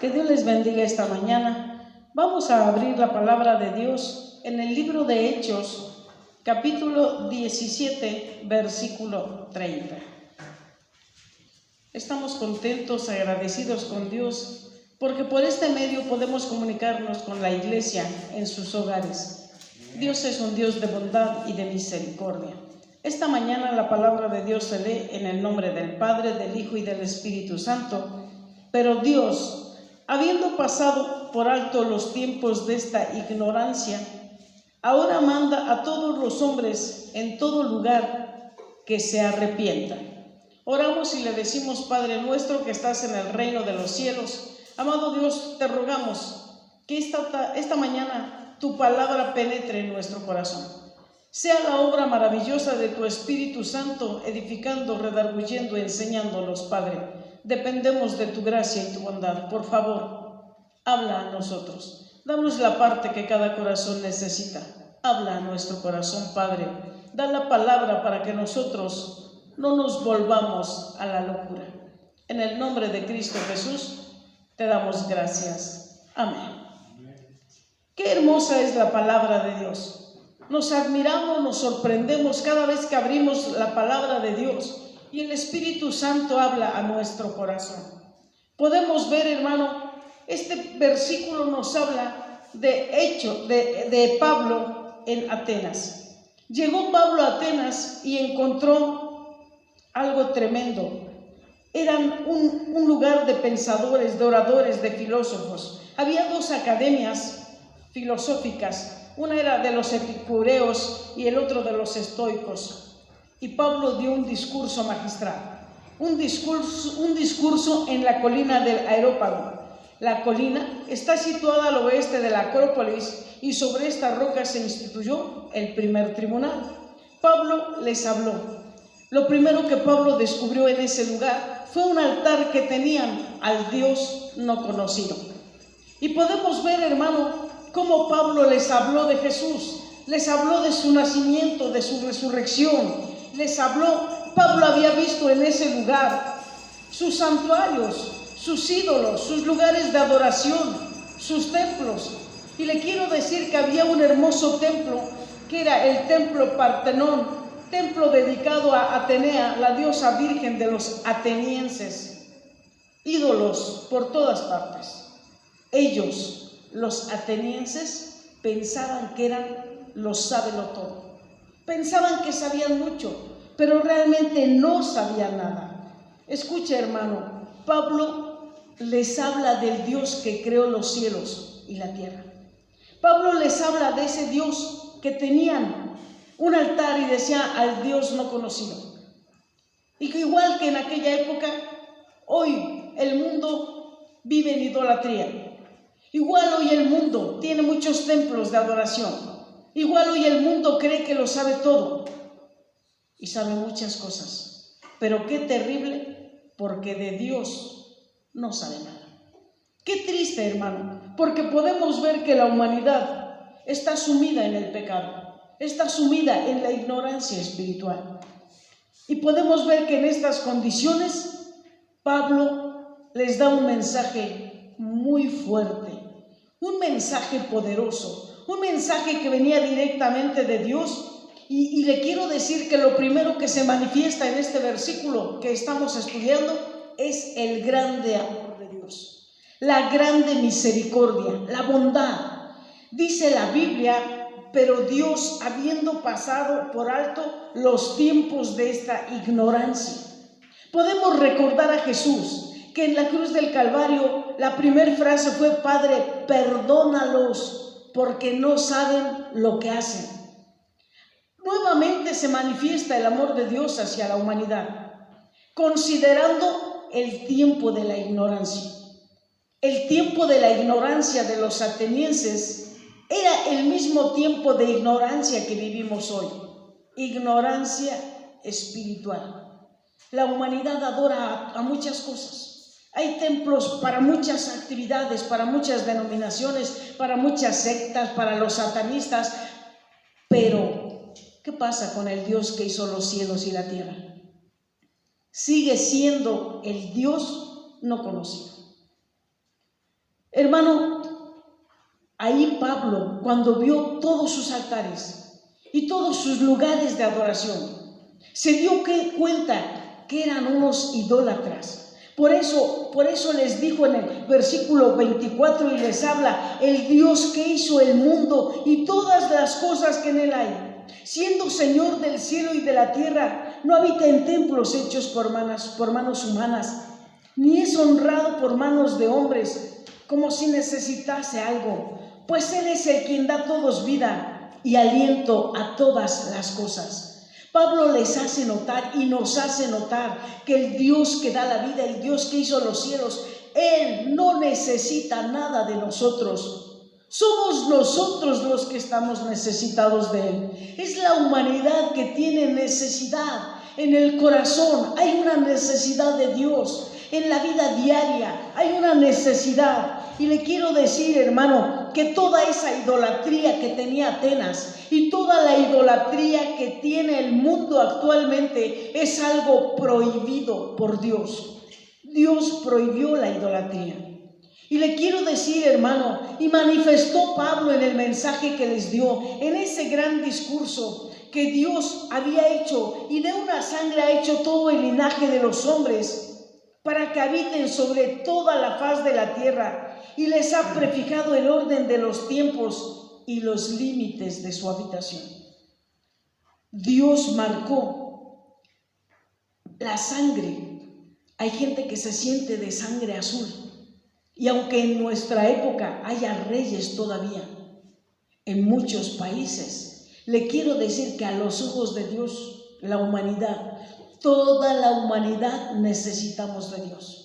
Que Dios les bendiga esta mañana. Vamos a abrir la palabra de Dios en el libro de Hechos, capítulo 17, versículo 30. Estamos contentos, agradecidos con Dios, porque por este medio podemos comunicarnos con la iglesia en sus hogares. Dios es un Dios de bondad y de misericordia. Esta mañana la palabra de Dios se lee en el nombre del Padre, del Hijo y del Espíritu Santo. Pero Dios, habiendo pasado por alto los tiempos de esta ignorancia, ahora manda a todos los hombres en todo lugar que se arrepientan. Oramos y le decimos: Padre nuestro que estás en el reino de los cielos, amado Dios, te rogamos que esta mañana tu palabra penetre en nuestro corazón. Sea la obra maravillosa de tu Espíritu Santo, edificando, redarguyendo, enseñándonos, Padre. Dependemos de tu gracia y tu bondad. Por favor, habla a nosotros. Danos la parte que cada corazón necesita. Habla a nuestro corazón, Padre. Da la palabra para que nosotros no nos volvamos a la locura. En el nombre de Cristo Jesús, te damos gracias. Amén. Qué hermosa es la palabra de Dios. Nos admiramos, nos sorprendemos cada vez que abrimos la palabra de Dios y el Espíritu Santo habla a nuestro corazón. Podemos ver, hermano, este versículo nos habla de Pablo en Atenas. Llegó Pablo a Atenas y encontró algo tremendo. Eran un lugar de pensadores, de oradores, de filósofos. Había dos academias filosóficas. Una era de los epicureos y el otro de los estoicos. Y Pablo dio un discurso magistral, un discurso en la colina del Areópago. La colina está situada al oeste de la Acrópolis y sobre esta roca se instituyó el primer tribunal. Pablo les habló. Lo primero que Pablo descubrió en ese lugar fue un altar que tenían al Dios no conocido. Y podemos ver, hermano, cómo Pablo les habló de Jesús, les habló de su nacimiento, de su resurrección. Les habló, Pablo había visto en ese lugar sus santuarios, sus ídolos, sus lugares de adoración, sus templos. Y le quiero decir que había un hermoso templo, que era el templo Partenón, templo dedicado a Atenea, la diosa virgen de los atenienses. Ídolos por todas partes. Ellos, los atenienses, pensaban que eran los sábelotodo. Pensaban que sabían mucho, pero realmente no sabían nada. Escucha, hermano, Pablo les habla del Dios que creó los cielos y la tierra. Pablo les habla de ese Dios que tenían un altar y decía al Dios no conocido. Y que igual que en aquella época, hoy el mundo vive en idolatría. Igual hoy el mundo tiene muchos templos de adoración. Igual hoy el mundo cree que lo sabe todo y sabe muchas cosas, pero qué terrible, porque de Dios no sabe nada. Qué triste, hermano, porque podemos ver que la humanidad está sumida en el pecado, está sumida en la ignorancia espiritual. Y podemos ver que en estas condiciones Pablo les da un mensaje muy fuerte, un mensaje poderoso, un mensaje que venía directamente de Dios. Y le quiero decir que lo primero que se manifiesta en este versículo que estamos estudiando es el grande amor de Dios, la grande misericordia, la bondad. Dice la Biblia: pero Dios, habiendo pasado por alto los tiempos de esta ignorancia. Podemos recordar a Jesús, que en la cruz del Calvario la primera frase fue: Padre, perdónalos, porque no saben lo que hacen. Nuevamente se manifiesta el amor de Dios hacia la humanidad, considerando el tiempo de la ignorancia. El tiempo de la ignorancia de los atenienses era el mismo tiempo de ignorancia que vivimos hoy, ignorancia espiritual. La humanidad adora a muchas cosas. Hay templos para muchas actividades, para muchas denominaciones, para muchas sectas, para los satanistas. Pero, ¿qué pasa con el Dios que hizo los cielos y la tierra? Sigue siendo el Dios no conocido. Hermano, ahí Pablo, cuando vio todos sus altares y todos sus lugares de adoración, se dio cuenta que eran unos idólatras. Por eso les dijo en el versículo 24 y les habla: el Dios que hizo el mundo y todas las cosas que en él hay, siendo Señor del cielo y de la tierra, no habita en templos hechos por manos humanas, ni es honrado por manos de hombres, como si necesitase algo, pues Él es el quien da a todos vida y aliento a todas las cosas. Pablo les hace notar y nos hace notar que el Dios que da la vida, el Dios que hizo los cielos, Él no necesita nada de nosotros. Somos nosotros los que estamos necesitados de Él. Es la humanidad que tiene necesidad. En el corazón hay una necesidad de Dios. En la vida diaria hay una necesidad. Y le quiero decir, hermano, que toda esa idolatría que tenía Atenas y toda la idolatría que tiene el mundo actualmente es algo prohibido por Dios. Dios prohibió la idolatría. Y le quiero decir, hermano, y manifestó Pablo en el mensaje que les dio, en ese gran discurso que Dios había hecho, y de una sangre ha hecho todo el linaje de los hombres, para que habiten sobre toda la faz de la tierra, y les ha prefijado el orden de los tiempos y los límites de su habitación. Dios marcó la sangre. Hay gente que se siente de sangre azul, y aunque en nuestra época haya reyes todavía en muchos países, le quiero decir que a los ojos de Dios, la humanidad, toda la humanidad necesitamos de Dios.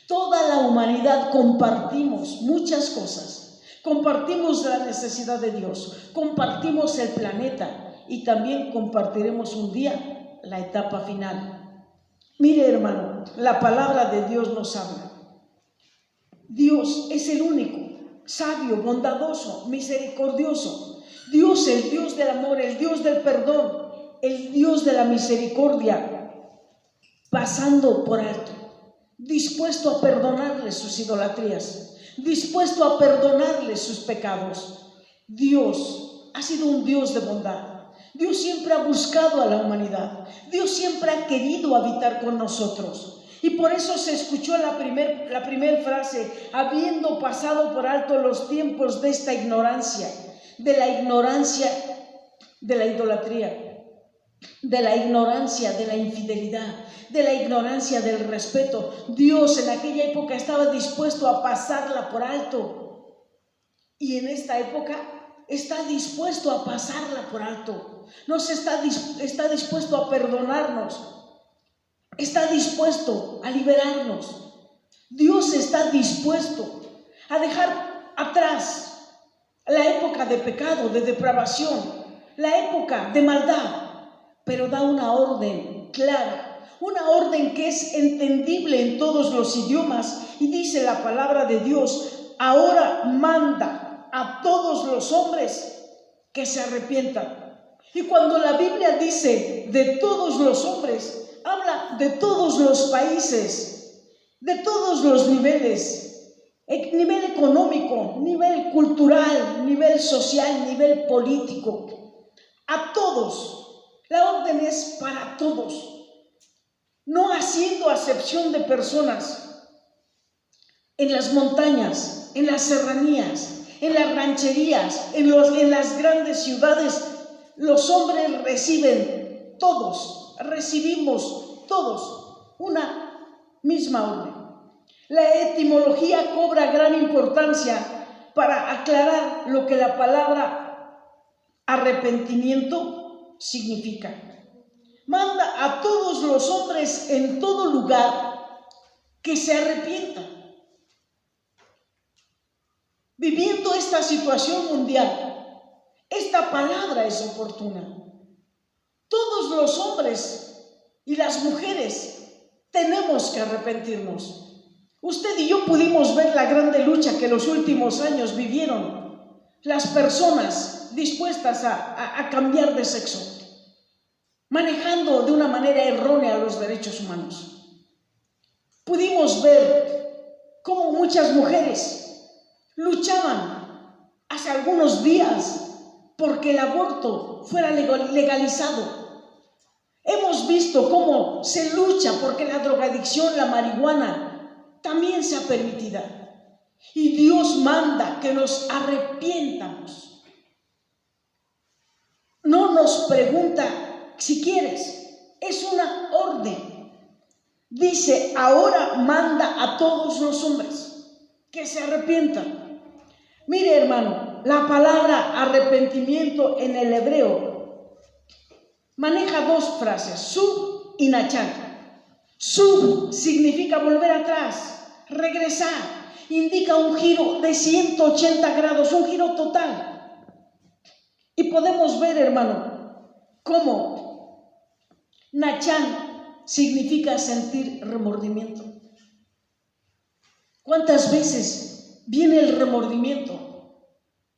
Toda la humanidad compartimos muchas cosas. Compartimos la necesidad de Dios, compartimos el planeta y también compartiremos un día la etapa final. Mire, hermano, la palabra de Dios nos habla. Dios es el único, sabio, bondadoso, misericordioso. Dios, el Dios del amor, el Dios del perdón, el Dios de la misericordia, pasando por alto, dispuesto a perdonarles sus idolatrías, dispuesto a perdonarles sus pecados. Dios ha sido un Dios de bondad. Dios siempre ha buscado a la humanidad. Dios siempre ha querido habitar con nosotros. Y por eso se escuchó la primer frase: habiendo pasado por alto los tiempos de esta ignorancia, de la ignorancia de la idolatría, de la ignorancia de la infidelidad, de la ignorancia del respeto. Dios en aquella época estaba dispuesto a pasarla por alto, y en esta época está dispuesto a pasarla por alto. Está dispuesto a perdonarnos, está dispuesto a liberarnos. Dios está dispuesto a dejar atrás la época de pecado, de depravación, la época de maldad, pero da una orden clara, una orden que es entendible en todos los idiomas, y dice la palabra de Dios: ahora manda a todos los hombres que se arrepientan. Y cuando la Biblia dice de todos los hombres, habla de todos los países, de todos los niveles, nivel económico, nivel cultural, nivel social, nivel político, a todos. La orden es para todos, no haciendo acepción de personas. En las montañas, en las serranías, en las rancherías, en las grandes ciudades, los hombres recibimos todos una misma orden. La etimología cobra gran importancia para aclarar lo que la palabra arrepentimiento significa. Manda a todos los hombres en todo lugar que se arrepientan. Viviendo esta situación mundial, esta palabra es oportuna. Todos los hombres y las mujeres tenemos que arrepentirnos. Usted y yo pudimos ver la grande lucha que los últimos años vivieron las personas dispuestas a cambiar de sexo, manejando de una manera errónea los derechos humanos. Pudimos ver cómo muchas mujeres luchaban hace algunos días porque el aborto fuera legalizado. Hemos visto cómo se lucha porque la drogadicción, la marihuana, también sea permitida. Y Dios manda que nos arrepientamos. No nos pregunta si quieres, es una orden. Dice, ahora manda a todos los hombres que se arrepientan. Mire, hermano, la palabra arrepentimiento en el hebreo maneja dos frases, sub y nachan. Sub significa volver atrás, regresar. Indica un giro de 180 grados, un giro total. Y podemos ver, hermano, cómo nachan significa sentir remordimiento. ¿Cuántas veces viene el remordimiento?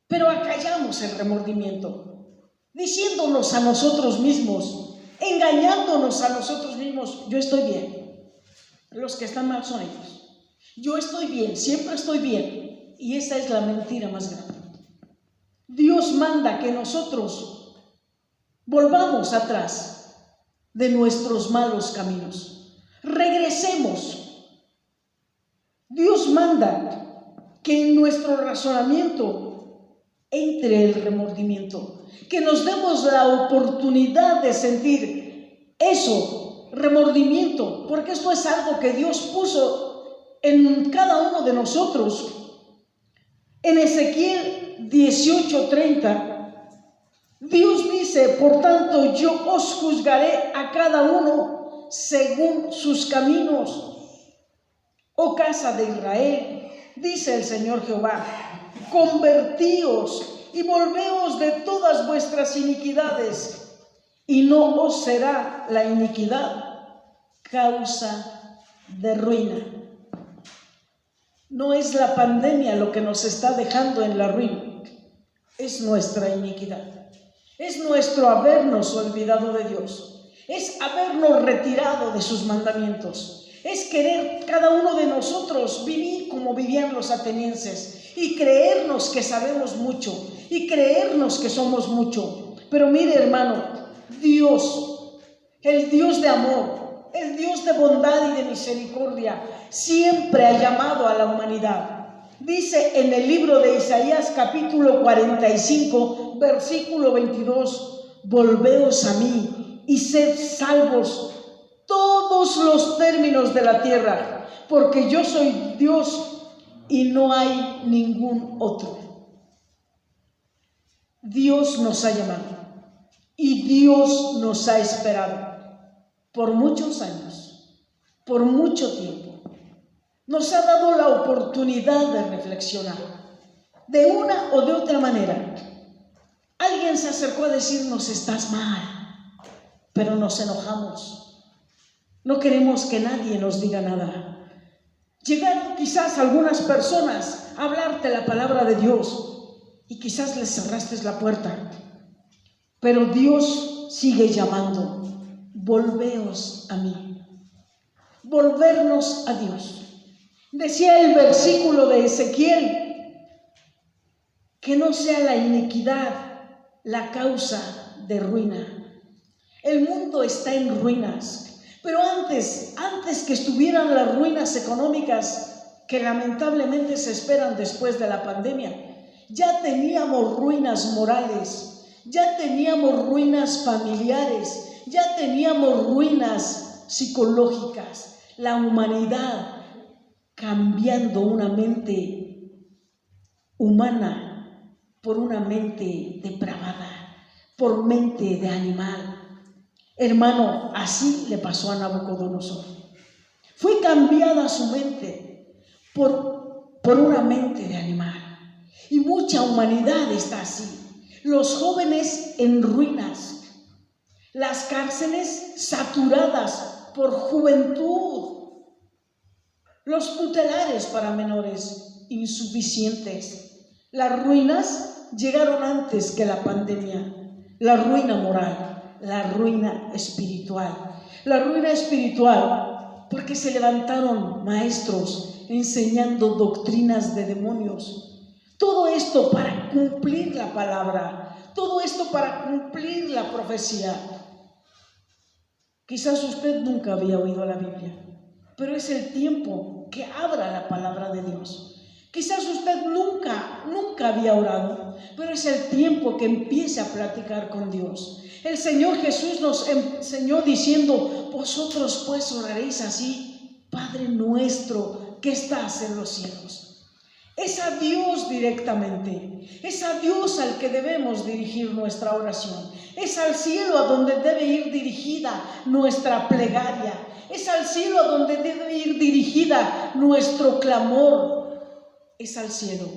Pero acallamos el remordimiento, diciéndonos a nosotros mismos, engañándonos a nosotros mismos, yo estoy bien. Los que están mal son ellos. Yo estoy bien, siempre estoy bien. Y esa es la mentira más grande. Dios manda que nosotros volvamos atrás de nuestros malos caminos. Regresemos. Dios manda que en nuestro razonamiento entre el remordimiento. Que nos demos la oportunidad de sentir eso, remordimiento, porque esto es algo que Dios puso en cada uno de nosotros. En Ezequiel 18:30, Dios dice, por tanto yo os juzgaré a cada uno según sus caminos. Oh casa de Israel, dice el Señor Jehová, convertíos y volveos de todas vuestras iniquidades, y no os será la iniquidad causa de ruina. No es la pandemia lo que nos está dejando en la ruina, es nuestra iniquidad, es nuestro habernos olvidado de Dios, es habernos retirado de sus mandamientos, es querer cada uno de nosotros vivir como vivían los atenienses y creernos que sabemos mucho y creernos que somos mucho. Pero mire, hermano, Dios, el Dios de amor, el Dios de bondad y de misericordia, siempre ha llamado a la humanidad. Dice en el libro de Isaías capítulo 45, versículo 22, volveos a mí y sed salvos todos los términos de la tierra, porque yo soy Dios y no hay ningún otro. Dios nos ha llamado y Dios nos ha esperado por muchos años, por mucho tiempo. Nos ha dado la oportunidad de reflexionar de una o de otra manera. Alguien se acercó a decirnos, estás mal, pero nos enojamos. No queremos que nadie nos diga nada. Llegaron quizás algunas personas a hablarte la palabra de Dios y quizás les cerraste la puerta. Pero Dios sigue llamando. Volveos a mí. Volvernos a Dios. Decía el versículo de Ezequiel, que no sea la iniquidad la causa de ruina. El mundo está en ruinas. Pero antes que estuvieran las ruinas económicas que lamentablemente se esperan después de la pandemia, ya teníamos ruinas morales, ya teníamos ruinas familiares, ya teníamos ruinas psicológicas. La humanidad cambiando una mente humana por una mente depravada, por mente de animal. Hermano, así le pasó a Nabucodonosor. Fue cambiada su mente por una mente de animal. Y mucha humanidad está así. Los jóvenes en ruinas. Las cárceles saturadas por juventud. Los tutelares para menores insuficientes. Las ruinas llegaron antes que la pandemia. La ruina moral. La ruina espiritual. La ruina espiritual porque se levantaron maestros enseñando doctrinas de demonios Todo esto para cumplir la palabra, todo esto para cumplir la profecía. Quizás usted nunca había oído la Biblia, pero es el tiempo que abra la palabra de Dios. Quizás usted nunca había orado, pero es el tiempo que empiece a platicar con Dios. El Señor Jesús nos enseñó diciendo: vosotros pues oraréis así: Padre nuestro que estás en los cielos. Es a Dios directamente, es a Dios al que debemos dirigir nuestra oración, es al cielo a donde debe ir dirigida nuestra plegaria, es al cielo a donde debe ir dirigida nuestro clamor. Es al cielo,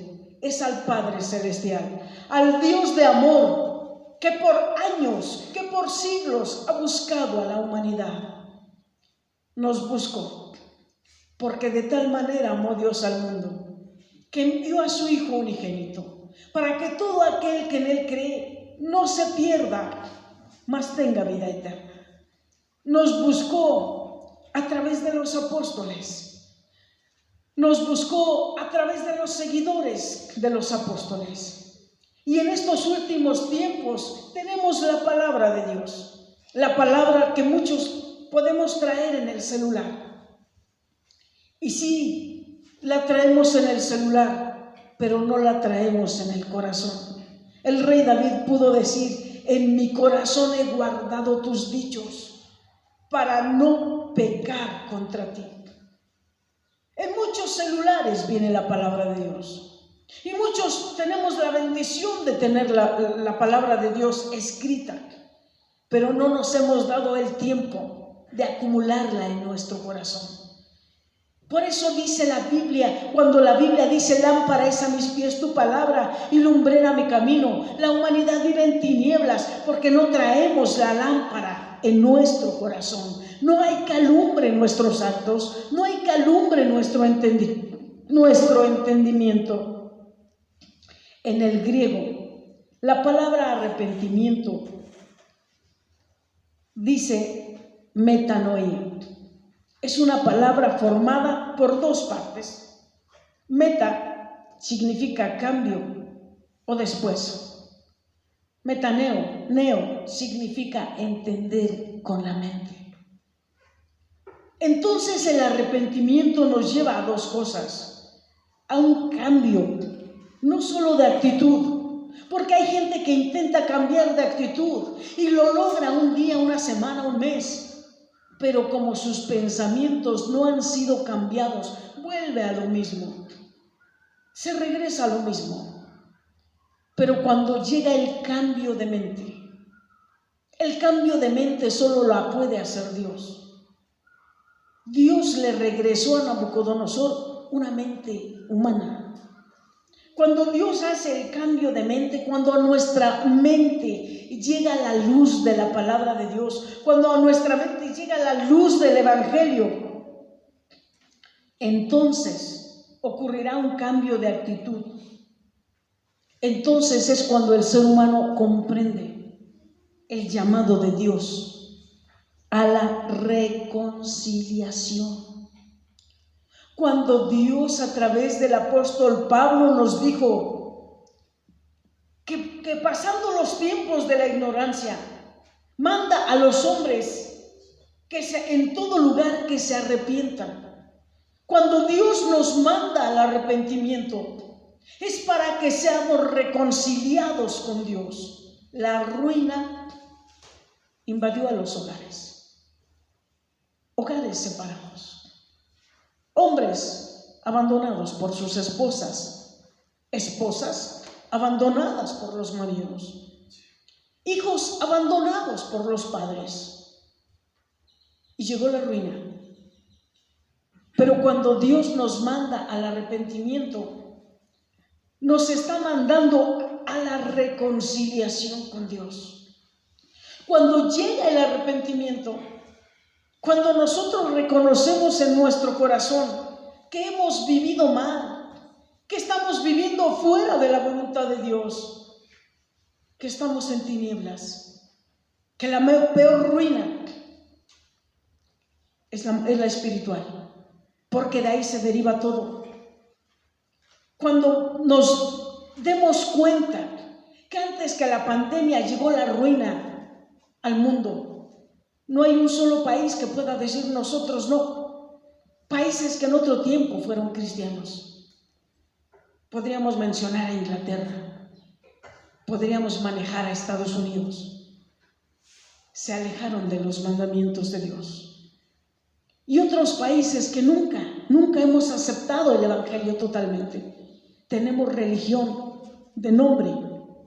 es al Padre Celestial, al Dios de amor que por años, que por siglos ha buscado a la humanidad. Nos buscó porque de tal manera amó Dios al mundo que envió a su Hijo unigénito para que todo aquel que en Él cree no se pierda, mas tenga vida eterna. Nos buscó a través de los apóstoles. Nos buscó a través de los seguidores de los apóstoles. Y en estos últimos tiempos tenemos la palabra de Dios, la palabra que muchos podemos traer en el celular. Y sí, la traemos en el celular, pero no la traemos en el corazón. El rey David pudo decir: en mi corazón he guardado tus dichos para no pecar contra ti. En muchos celulares viene la palabra de Dios y muchos tenemos la bendición de tener la palabra de Dios escrita, pero no nos hemos dado el tiempo de acumularla en nuestro corazón. Por eso dice la Biblia, cuando la Biblia dice: lámpara es a mis pies tu palabra y lumbrera mi camino. La humanidad vive en tinieblas porque no traemos la lámpara en nuestro corazón. No hay calumbre en nuestros actos, no hay calumbre en nuestro entendimiento. En el griego, la palabra arrepentimiento dice metanoia. Es una palabra formada por dos partes. Meta significa cambio o después. Metaneo, neo, significa entender con la mente. Entonces el arrepentimiento nos lleva a dos cosas: a un cambio, no solo de actitud, porque hay gente que intenta cambiar de actitud y lo logra un día, una semana, un mes, pero como sus pensamientos no han sido cambiados, vuelve a lo mismo, se regresa a lo mismo. Pero cuando llega el cambio de mente solo la puede hacer Dios. Dios le regresó a Nabucodonosor una mente humana. Cuando Dios hace el cambio de mente, cuando a nuestra mente llega la luz de la palabra de Dios, cuando a nuestra mente llega la luz del Evangelio, entonces ocurrirá un cambio de actitud. Entonces es cuando el ser humano comprende el llamado de Dios a la reconciliación. Cuando Dios a través del apóstol Pablo nos dijo que pasando los tiempos de la ignorancia, manda a los hombres en todo lugar que se arrepientan. Cuando Dios nos manda al arrepentimiento, es para que seamos reconciliados con Dios. La ruina invadió a los hogares separados, hombres abandonados por sus esposas abandonadas por los maridos, hijos abandonados por los padres, y llegó la ruina. Pero cuando Dios nos manda al arrepentimiento, nos está mandando a la reconciliación con Dios. Cuando llega el arrepentimiento, cuando nosotros reconocemos en nuestro corazón que hemos vivido mal, que estamos viviendo fuera de la voluntad de Dios, que estamos en tinieblas, que la peor ruina es la espiritual, porque de ahí se deriva todo. Cuando nos demos cuenta que antes que la pandemia llegó la ruina al mundo. No hay un solo país que pueda decir nosotros no. Países que en otro tiempo fueron cristianos. Podríamos mencionar a Inglaterra. Podríamos manejar a Estados Unidos. Se alejaron de los mandamientos de Dios. Y otros países que nunca hemos aceptado el Evangelio totalmente. Tenemos religión de nombre,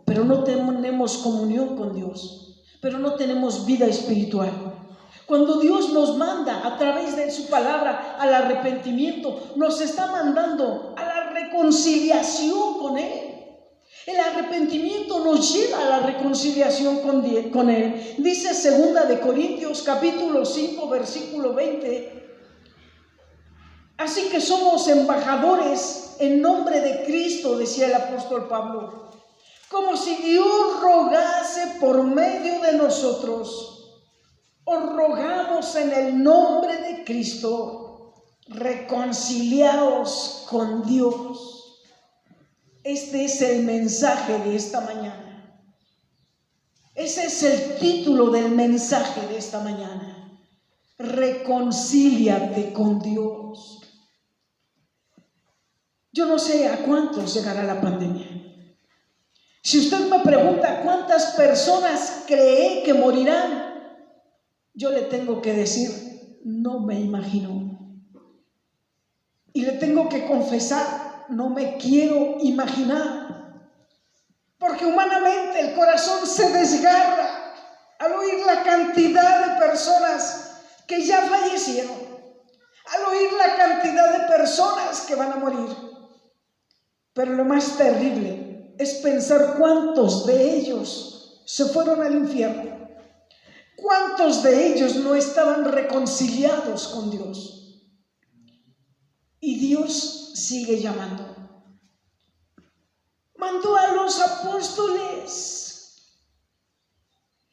pero no tenemos comunión con Dios, pero no tenemos vida espiritual. Cuando Dios nos manda a través de su palabra al arrepentimiento, nos está mandando a la reconciliación con Él. El arrepentimiento nos lleva a la reconciliación con Él. Dice 2 Corintios capítulo 5 versículo 20. Así que somos embajadores en nombre de Cristo, decía el apóstol Pablo, como si Dios rogase por medio de nosotros. Os rogamos en el nombre de Cristo, reconciliaos con Dios. Este es el mensaje de esta mañana. Ese es el título del mensaje de esta mañana. Reconcíliate con Dios. Yo no sé a cuántos llegará la pandemia. Si usted me pregunta cuántas personas cree que morirán, yo le tengo que decir, no me imagino. Y le tengo que confesar, no me quiero imaginar. Porque humanamente el corazón se desgarra al oír la cantidad de personas que ya fallecieron, al oír la cantidad de personas que van a morir. Pero lo más terrible es pensar cuántos de ellos se fueron al infierno. ¿Cuántos de ellos no estaban reconciliados con Dios? Y Dios sigue llamando. Mandó a los apóstoles.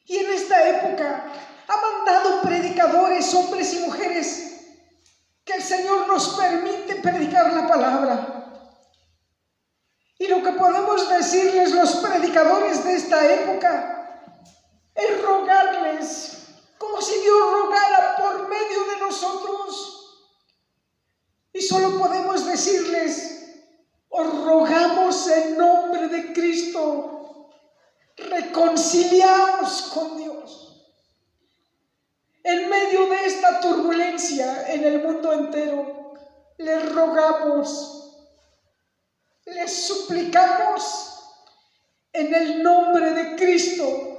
Y en esta época ha mandado predicadores, hombres y mujeres, que el Señor nos permite predicar la palabra. Y lo que podemos decirles los predicadores de esta época es rogarles, como si Dios rogara por medio de nosotros. Y solo podemos decirles, os rogamos en nombre de Cristo, reconciliaos con Dios. En medio de esta turbulencia en el mundo entero, les rogamos, les suplicamos en el nombre de Cristo,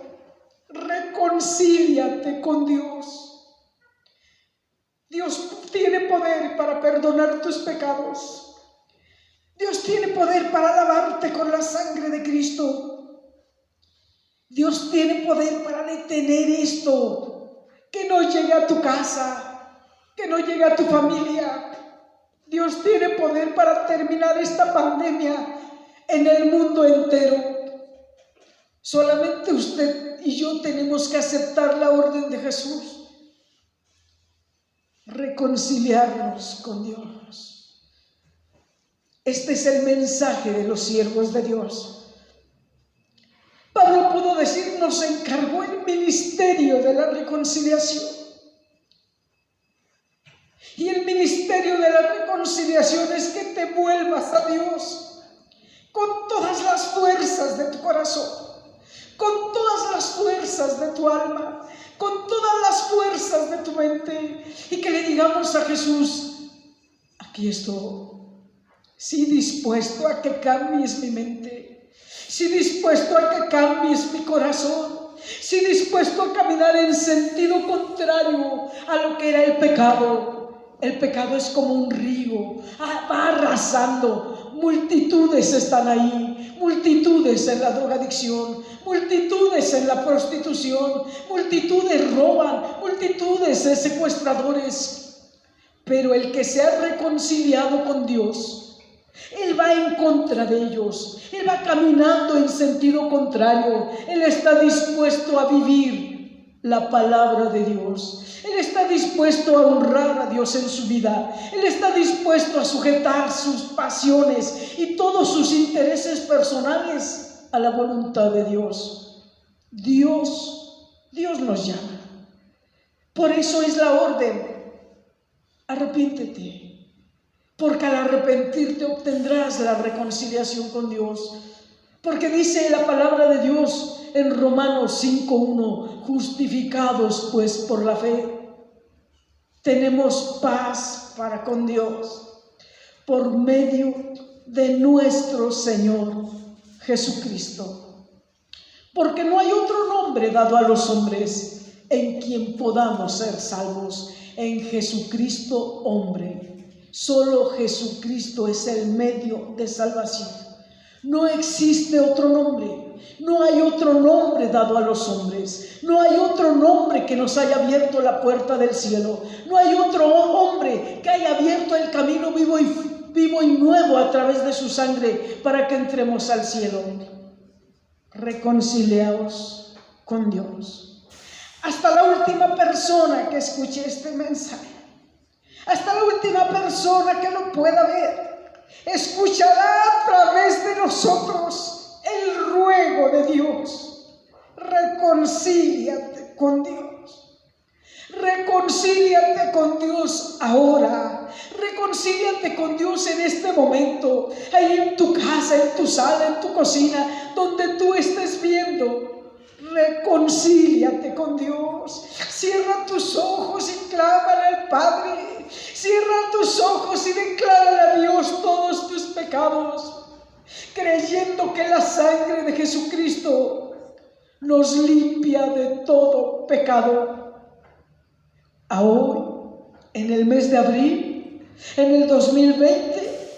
reconcíliate con Dios. Dios tiene poder para perdonar tus pecados. Dios tiene poder para lavarte con la sangre de Cristo. Dios tiene poder para detener esto, que no llegue a tu casa, que no llegue a tu familia. Dios tiene poder para terminar esta pandemia en el mundo entero. Solamente usted y yo tenemos que aceptar la orden de Jesús. Reconciliarnos con Dios. Este es el mensaje de los siervos de Dios. Pablo pudo decir, nos encargó el ministerio de la reconciliación. Y el ministerio de la reconciliación es que te vuelvas a Dios con todas las fuerzas de tu corazón, con todas las fuerzas de tu alma, con todas las fuerzas de tu mente, y que le digamos a Jesús, aquí estoy, sí dispuesto a que cambies mi mente, sí dispuesto a que cambies mi corazón, sí dispuesto a caminar en sentido contrario a lo que era el pecado. El pecado es como un río, va arrasando, multitudes están ahí, multitudes en la drogadicción, multitudes en la prostitución, multitudes roban, multitudes de secuestradores. Pero el que se ha reconciliado con Dios, Él va en contra de ellos, Él va caminando en sentido contrario, Él está dispuesto a vivir la palabra de Dios. Él está dispuesto a honrar a Dios en su vida. Él está dispuesto a sujetar sus pasiones y todos sus intereses personales a la voluntad de Dios. Dios nos llama. Por eso es la orden: arrepiéntete, porque al arrepentirte obtendrás la reconciliación con Dios. Porque dice la palabra de Dios en Romanos 5:1, justificados pues por la fe, tenemos paz para con Dios por medio de nuestro Señor Jesucristo. Porque no hay otro nombre dado a los hombres en quien podamos ser salvos, en Jesucristo hombre. Solo Jesucristo es el medio de salvación. No existe otro nombre, no hay otro nombre dado a los hombres, no hay otro nombre que nos haya abierto la puerta del cielo, no hay otro hombre que haya abierto el camino vivo y nuevo a través de su sangre para que entremos al cielo. Reconciliaos con Dios. Hasta la última persona que escuche este mensaje, hasta la última persona que lo pueda ver, escuchará a través de nosotros el ruego de Dios: reconcíliate con Dios. Reconcíliate con Dios ahora. Reconcíliate con Dios en este momento, ahí en tu casa, en tu sala, en tu cocina, donde tú estés viendo. Reconcíliate con Dios. Cierra tus ojos y clámale al Padre. Cierra tus ojos y declárale a Dios todos tus pecados, creyendo que la sangre de Jesucristo nos limpia de todo pecado. Ahora, en el mes de abril, en el 2020,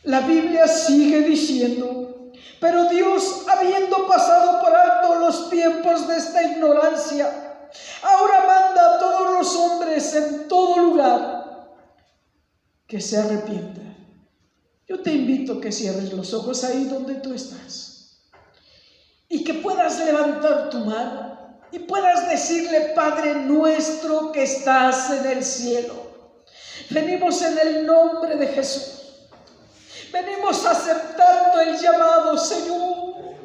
la Biblia sigue diciendo: pero Dios, habiendo pasado por alto los tiempos de esta ignorancia, ahora manda a todos los hombres en todo lugar que se arrepientan. Yo te invito a que cierres los ojos ahí donde tú estás y que puedas levantar tu mano y puedas decirle: Padre nuestro que estás en el cielo, venimos en el nombre de Jesús. Venimos aceptando el llamado, Señor.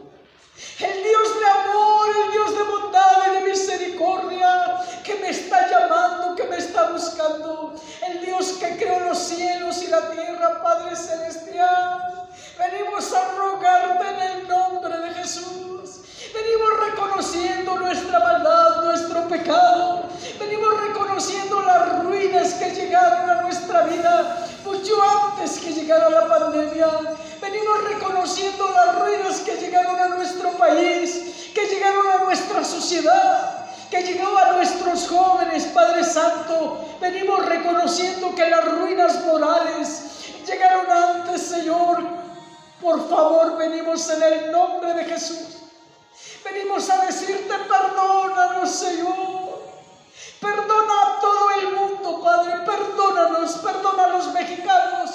El Dios de amor, el Dios de bondad y de misericordia, que me está llamando, que me está buscando. El Dios que creó los cielos y la tierra, Padre celestial. Venimos a rogarte en el nombre de Jesús. Venimos reconociendo nuestra maldad, nuestro pecado. Venimos reconociendo las ruinas que llegaron a nuestra vida mucho antes que llegara la pandemia. Venimos reconociendo las ruinas que llegaron a nuestro país, que llegaron a nuestra sociedad, que llegó a nuestros jóvenes, Padre Santo. Venimos reconociendo que las ruinas morales llegaron antes, Señor. Por favor, venimos en el nombre de Jesús. Venimos a decirte: perdónanos, Señor. Perdona a todo el mundo, Padre. Perdónanos, perdona a los mexicanos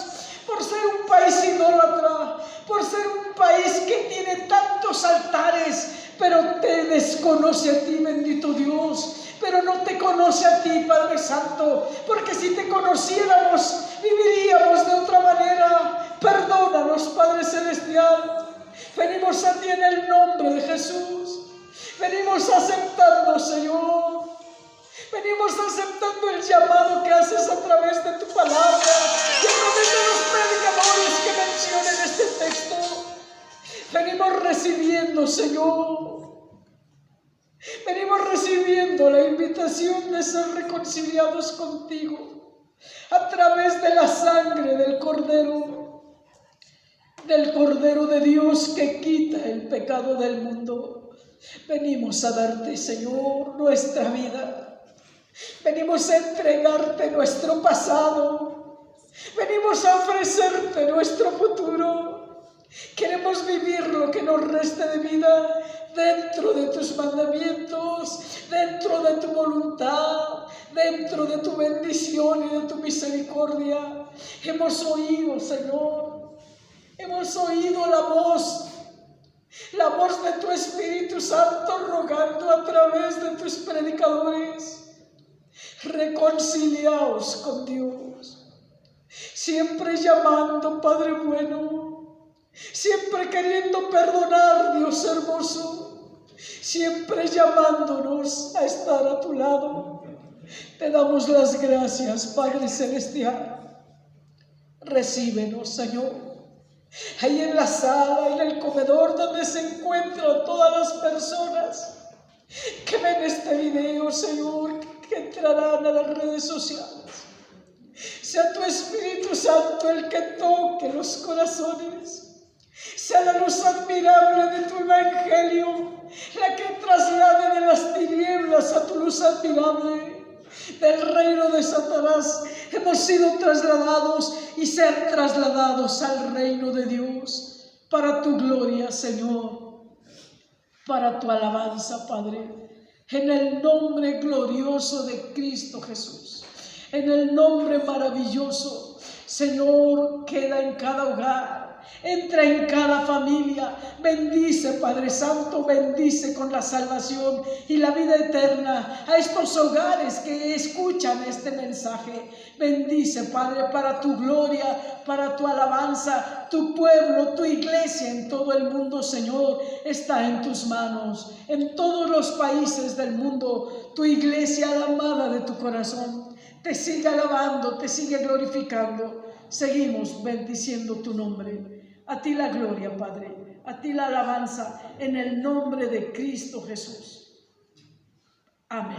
por ser un país idólatra, por ser un país que tiene tantos altares, pero te desconoce a ti, bendito Dios. Pero no te conoce a ti, Padre Santo, porque si te conociéramos, viviríamos de otra manera. Perdónanos, Padre Celestial. Venimos a ti en el nombre de Jesús. Venimos aceptando, Señor. Venimos aceptando el llamado que haces a través de tu palabra y a través de los predicadores que mencionan este texto. Venimos recibiendo, Señor. Venimos recibiendo la invitación de ser reconciliados contigo a través de la sangre del Cordero de Dios que quita el pecado del mundo. Venimos a darte, Señor, nuestra vida. Venimos a entregarte nuestro pasado. Venimos a ofrecerte nuestro futuro. Queremos vivir lo que nos reste de vida dentro de tus mandamientos, dentro de tu voluntad, dentro de tu bendición y de tu misericordia. Hemos oído, Señor, hemos oído la voz la voz de tu Espíritu Santo rogando a través de tus predicadores. Reconciliaos con Dios, siempre llamando, Padre bueno, siempre queriendo perdonar, Dios hermoso, siempre llamándonos a estar a tu lado. Te damos las gracias, Padre Celestial. Recíbenos, Señor, ahí en la sala, en el comedor donde se encuentran todas las personas que ven este video, Señor, que entrarán a las redes sociales. Sea tu Espíritu Santo el que toque los corazones. Sea la luz admirable de tu Evangelio la que traslade de las tinieblas a tu luz admirable. Del reino de Satanás hemos sido trasladados y ser trasladados al reino de Dios, para tu gloria, Señor, para tu alabanza, Padre, en el nombre glorioso de Cristo Jesús, en el nombre maravilloso. Señor, queda en cada hogar, entra en cada familia, bendice, Padre Santo, bendice con la salvación y la vida eterna a estos hogares que escuchan este mensaje. Bendice, Padre, para tu gloria, para tu alabanza. Tu pueblo, tu iglesia en todo el mundo, Señor, está en tus manos. En todos los países del mundo, tu iglesia, la amada de tu corazón, te sigue alabando, te sigue glorificando. Seguimos bendiciendo tu nombre. A ti la gloria, Padre, a ti la alabanza, en el nombre de Cristo Jesús. Amén.